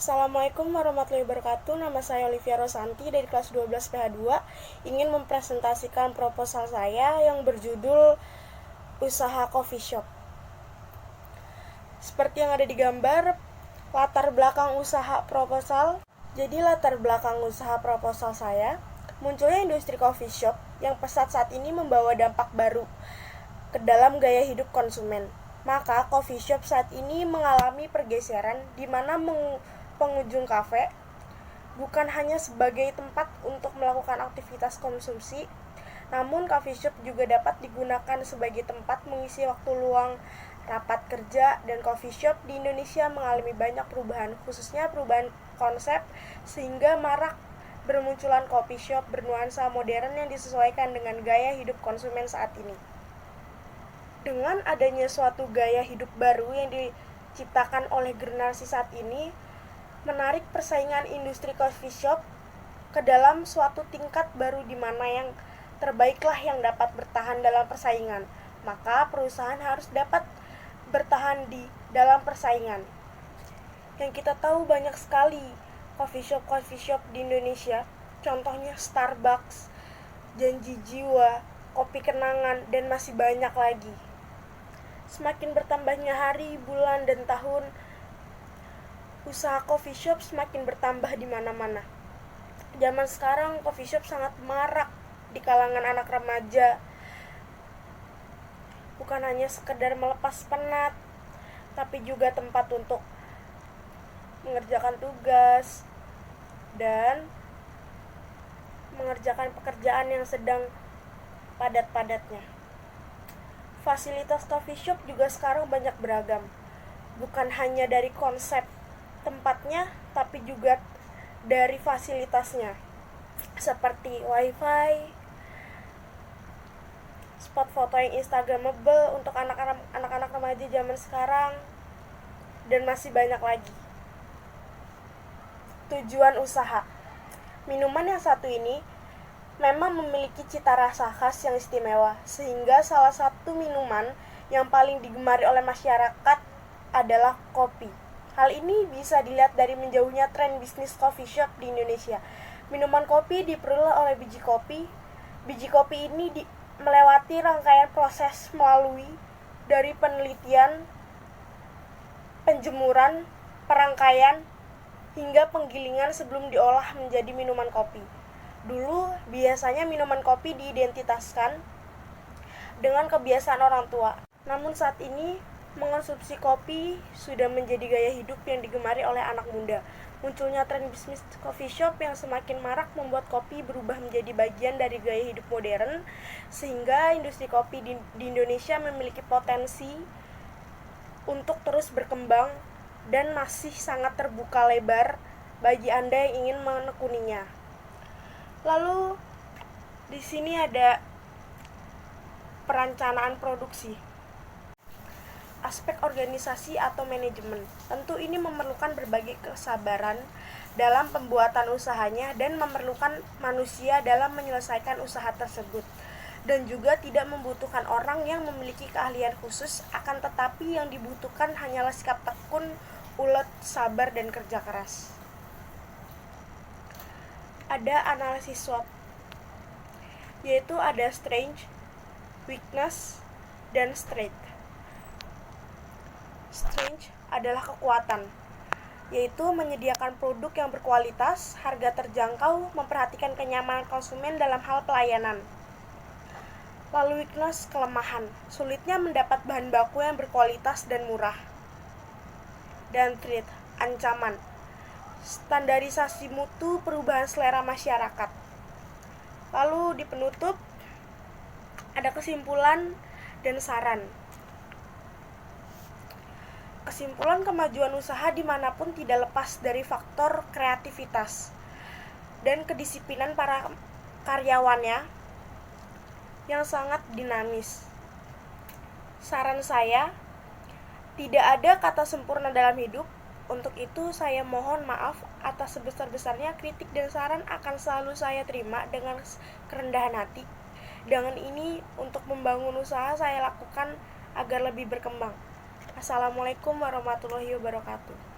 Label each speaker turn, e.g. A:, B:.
A: Assalamualaikum warahmatullahi wabarakatuh. Nama saya Olivia Rosanti dari kelas 12 PH2. Ingin mempresentasikan proposal saya yang berjudul Usaha Coffee Shop. Seperti yang ada di gambar, latar belakang usaha proposal. Jadi latar belakang usaha proposal saya, munculnya industri coffee shop yang pesat saat ini membawa dampak baru ke dalam gaya hidup konsumen. Maka coffee shop saat ini mengalami pergeseran di mana pengunjung kafe bukan hanya sebagai tempat untuk melakukan aktivitas konsumsi, namun coffee shop juga dapat digunakan sebagai tempat mengisi waktu luang, rapat kerja, dan coffee shop di Indonesia mengalami banyak perubahan, khususnya perubahan konsep, sehingga marak bermunculan coffee shop bernuansa modern yang disesuaikan dengan gaya hidup konsumen saat ini. Dengan adanya suatu gaya hidup baru yang diciptakan oleh generasi saat ini, menarik persaingan industri coffee shop ke dalam suatu tingkat baru di mana yang terbaiklah yang dapat bertahan dalam persaingan. Maka perusahaan harus dapat bertahan di dalam persaingan. Yang kita tahu banyak sekali coffee shop di Indonesia, contohnya Starbucks, Janji Jiwa, Kopi Kenangan, dan masih banyak lagi. Semakin bertambahnya hari, bulan, dan tahun, usaha coffee shop semakin bertambah di mana-mana. Zaman sekarang coffee shop sangat marak di kalangan anak remaja. Bukan hanya sekedar melepas penat, tapi juga tempat untuk mengerjakan tugas dan mengerjakan pekerjaan yang sedang padat-padatnya. Fasilitas coffee shop juga sekarang banyak beragam. Bukan hanya dari konsep tempatnya, tapi juga dari fasilitasnya. Seperti wifi, spot foto yang instagramable untuk anak-anak remaja zaman sekarang, dan masih banyak lagi. Tujuan usaha. Minuman yang satu ini memang memiliki cita rasa khas yang istimewa, sehingga salah satu minuman yang paling digemari oleh masyarakat adalah kopi. Hal ini bisa dilihat dari menjauhnya tren bisnis coffee shop di Indonesia. Minuman kopi diperoleh oleh biji kopi. Biji kopi ini melewati rangkaian proses melalui dari penelitian, penjemuran, perangkaian, hingga penggilingan sebelum diolah menjadi minuman kopi. Dulu, biasanya minuman kopi diidentitaskan dengan kebiasaan orang tua. Namun saat ini, mengonsumsi kopi sudah menjadi gaya hidup yang digemari oleh anak muda. Munculnya tren bisnis coffee shop yang semakin marak membuat kopi berubah menjadi bagian dari gaya hidup modern, sehingga industri kopi di Indonesia memiliki potensi untuk terus berkembang dan masih sangat terbuka lebar bagi Anda yang ingin menekuninya. Lalu di sini ada perencanaan produksi. Aspek organisasi atau manajemen. Tentu ini memerlukan berbagai kesabaran dalam pembuatan usahanya dan memerlukan manusia dalam menyelesaikan usaha tersebut. Dan juga tidak membutuhkan orang yang memiliki keahlian khusus, akan tetapi yang dibutuhkan hanyalah sikap tekun, ulet, sabar, dan kerja keras. Ada analisis SWOT, yaitu ada strength, weakness, dan strength. Strength adalah kekuatan, yaitu menyediakan produk yang berkualitas, harga terjangkau, memperhatikan kenyamanan konsumen dalam hal pelayanan. Lalu weakness, kelemahan, sulitnya mendapat bahan baku yang berkualitas dan murah. Dan threat, ancaman, standarisasi mutu, perubahan selera masyarakat. Lalu di penutup ada kesimpulan dan saran. Kesimpulan, kemajuan usaha dimanapun tidak lepas dari faktor kreativitas dan kedisiplinan para karyawannya yang sangat dinamis. Saran saya, tidak ada kata sempurna dalam hidup. Untuk itu saya mohon maaf atas sebesar-besarnya kritik dan saran akan selalu saya terima dengan kerendahan hati. Dengan ini untuk membangun usaha saya lakukan agar lebih berkembang. Assalamualaikum warahmatullahi wabarakatuh.